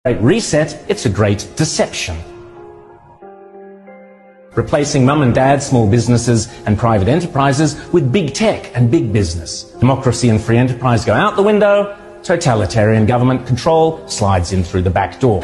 Great Reset, it's a great deception. Replacing mum and dad, small businesses and private enterprises with big tech and big business. Democracy and free enterprise go out the window, totalitarian government control slides in through the back door.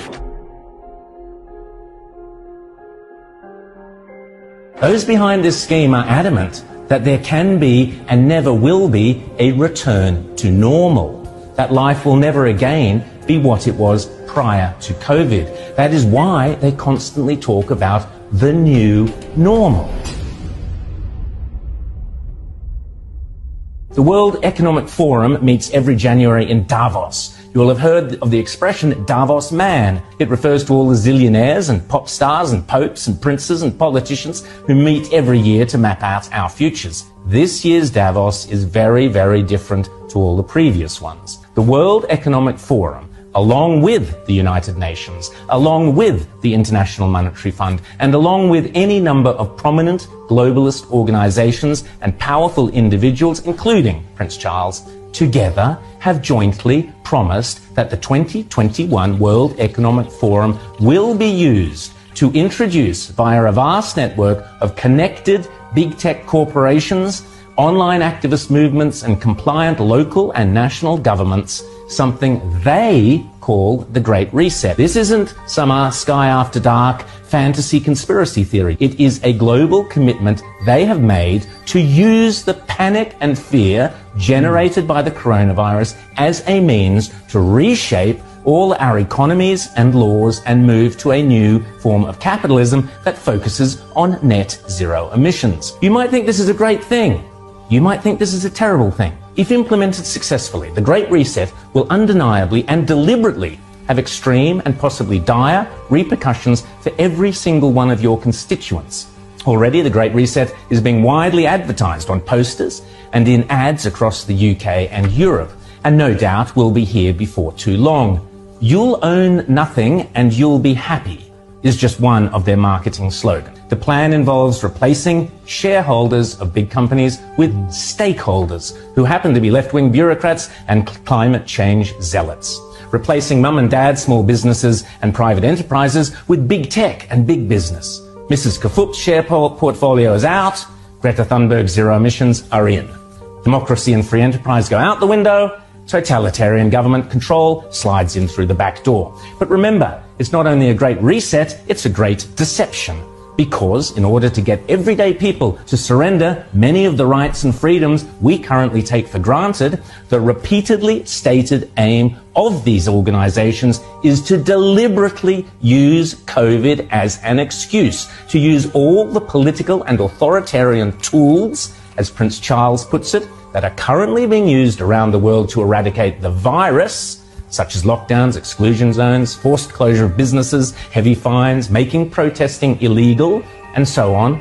Those behind this scheme are adamant that there can be and never will be a return to normal, that life will never again be what it was prior to COVID. That is why they constantly talk about the new normal. The World Economic Forum meets every January in Davos. You will have heard of the expression Davos man. It refers to all the zillionaires and pop stars and popes and princes and politicians who meet every year to map out our futures. This year's Davos is very, very different to all the previous ones. The World Economic Forum, along with the United Nations, along with the International Monetary Fund, and along with any number of prominent globalist organizations and powerful individuals, including Prince Charles, together have jointly promised that the 2021 World Economic Forum will be used to introduce, via a vast network of connected big tech corporations, online activist movements and compliant local and national governments, something they call the Great Reset. This isn't some sky after dark fantasy conspiracy theory. It is a global commitment they have made to use the panic and fear generated by the coronavirus as a means to reshape all our economies and laws and move to a new form of capitalism that focuses on net zero emissions. You might think this is a great thing. You might think this is a terrible thing. If implemented successfully, the Great Reset will undeniably and deliberately have extreme and possibly dire repercussions for every single one of your constituents. Already, the Great Reset is being widely advertised on posters and in ads across the UK and Europe, and no doubt will be here before too long. You'll own nothing and you'll be happy is just one of their marketing slogans. The plan involves replacing shareholders of big companies with stakeholders who happen to be left-wing bureaucrats and climate change zealots. Replacing mum and dad, small businesses and private enterprises with big tech and big business. Mrs. Kafup's share portfolio is out. Greta Thunberg's zero emissions are in. Democracy and free enterprise go out the window. Totalitarian government control slides in through the back door. But remember, it's not only a great reset, it's a great deception. Because in order to get everyday people to surrender many of the rights and freedoms we currently take for granted, the repeatedly stated aim of these organizations is to deliberately use COVID as an excuse, to use all the political and authoritarian tools, as Prince Charles puts it, that are currently being used around the world to eradicate the virus, such as lockdowns, exclusion zones, forced closure of businesses, heavy fines, making protesting illegal, and so on,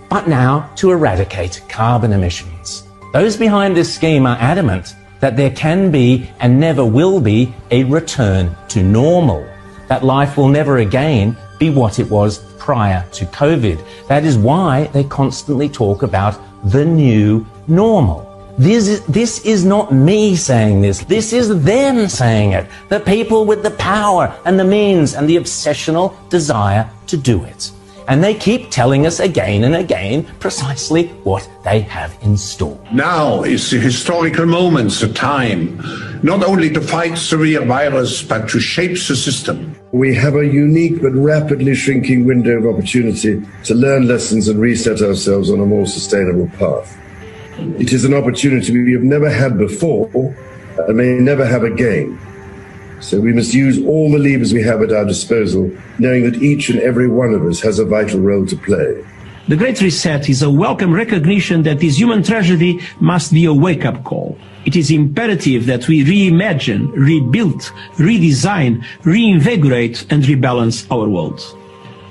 but now to eradicate carbon emissions. Those behind this scheme are adamant that there can be and never will be a return to normal, that life will never again be what it was prior to COVID. That is why they constantly talk about the new normal. This is not me saying this. This is them saying it. The people with the power and the means and the obsessional desire to do it. And they keep telling us again and again precisely what they have in store. Now is the historical moment, the time, not only to fight the real virus, but to shape the system. We have a unique but rapidly shrinking window of opportunity to learn lessons and reset ourselves on a more sustainable path. It is an opportunity we have never had before and may never have again. So we must use all the levers we have at our disposal, knowing that each and every one of us has a vital role to play. The Great Reset is a welcome recognition that this human tragedy must be a wake-up call. It is imperative that we reimagine, rebuild, redesign, reinvigorate and rebalance our world.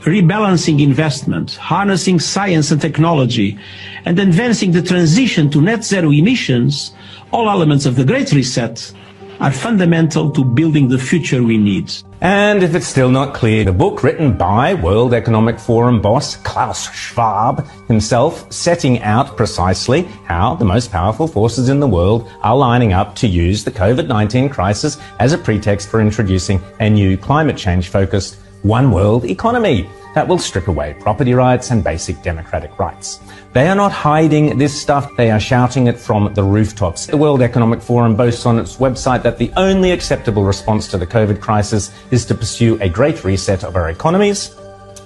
Rebalancing investment, harnessing science and technology, and advancing the transition to net zero emissions, all elements of the Great Reset, are fundamental to building the future we need. And if it's still not clear, the book written by World Economic Forum boss Klaus Schwab himself, setting out precisely how the most powerful forces in the world are lining up to use the COVID-19 crisis as a pretext for introducing a new climate change-focused one world economy that will strip away property rights and basic democratic rights. They are not hiding this stuff, they are shouting it from the rooftops. The World Economic Forum boasts on its website that the only acceptable response to the COVID crisis is to pursue a great reset of our economies,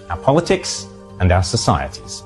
our politics, and our societies.